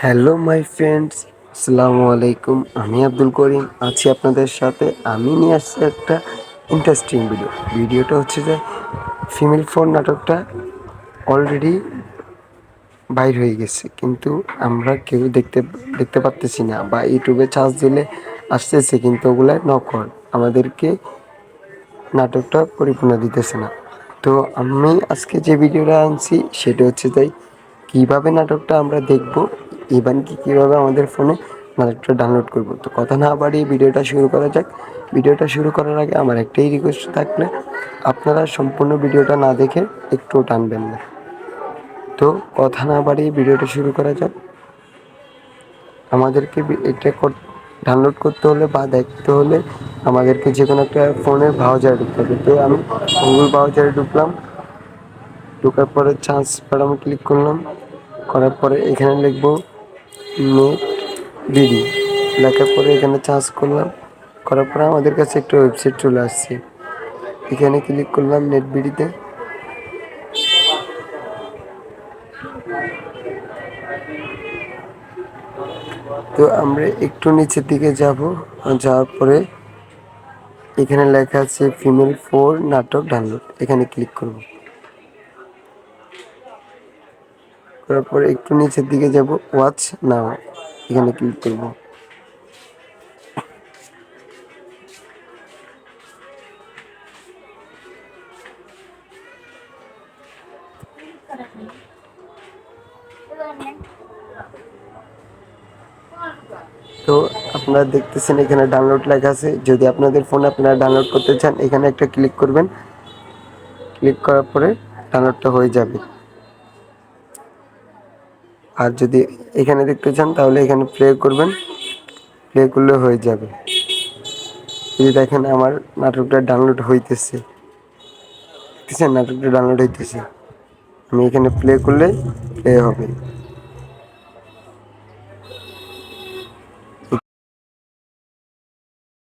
Hello my friends, আসসালামু আলাইকুম। আমি আব্দুল করিম আছি আপনাদের সাথে। আমি নিয়ে আসছি একটা ইন্টারেস্টিং ভিডিওটা হচ্ছে যে ফিমেল ফোর নাটকটা অলরেডি বাইর হয়ে গেছে, কিন্তু আমরা কেউ দেখতে পারতেছি না, বা ইউটিউবে চার্জ দিলে আসতেছে কিন্তু ওগুলা নকল, আমাদেরকে নাটকটা পরিপূর্ণ দিতেছে না। তো আমি আজকে যে ভিডিওটা আনছি সেটা হচ্ছে তাই কীভাবে নাটকটা আমরা দেখব, ইভেন কীভাবে আমাদের ফোনে নাটকটা ডাউনলোড করব। তো কথা না বাড়িয়ে ভিডিওটা শুরু করা যাক। ভিডিওটা শুরু করার আগে আমার একটাই রিকোয়েস্ট থাকলে, আপনারা সম্পূর্ণ ভিডিওটা না দেখে একটু টানবেন না। তো কথা না বাড়িয়ে ভিডিওটা শুরু করা যাক। আমাদেরকে এটা ডাউনলোড করতে হলে বা দেখতে হলে আমাদেরকে যে কোনো একটা ফোনের ব্রাউজারে ঢুকতে হবে। তো আমি গুগল ব্রাউজারে ঢুকলাম, ঢোকার পরে চার্জ বাটনে ক্লিক করলাম, করার পরে এখানে লিখবো নেট বিডি, লেখার পরে এখানে চার্জ করলাম, করার পরে আমাদের কাছে একটা ওয়েবসাইট চলে আসছে। এখানে ক্লিক করলাম নেট বিডিতে। তো আমরা একটু নিচের দিকে যাব, যাওয়ার পরে এখানে লেখা আছে ফিমেল ফোর নাটক ডাউনলোড, এখানে ক্লিক করব। করার পরে একটু নিচের দিকে যাব, ওয়াচ নাও, এখানে ক্লিক করব। তো আপনারা দেখতেছেন এখানে ডাউনলোড লেখা আছে। যদি আপনাদের ফোনে আপনারা ডাউনলোড করতে চান, এখানে একটা ক্লিক করবেন। ক্লিক করার পরে ডাউনলোডটা হয়ে যাবে। আর যদি এখানে দেখতে চান তাহলে এখানে প্লে করবেন, প্লে করলে হয়ে যাবে। যদি দেখেন আমার নাটকটা ডাউনলোড হইতেছে, দেখতেছেন নাটকটা ডাউনলোড হইতেছে। আমি এখানে প্লে করলে প্লে হবে।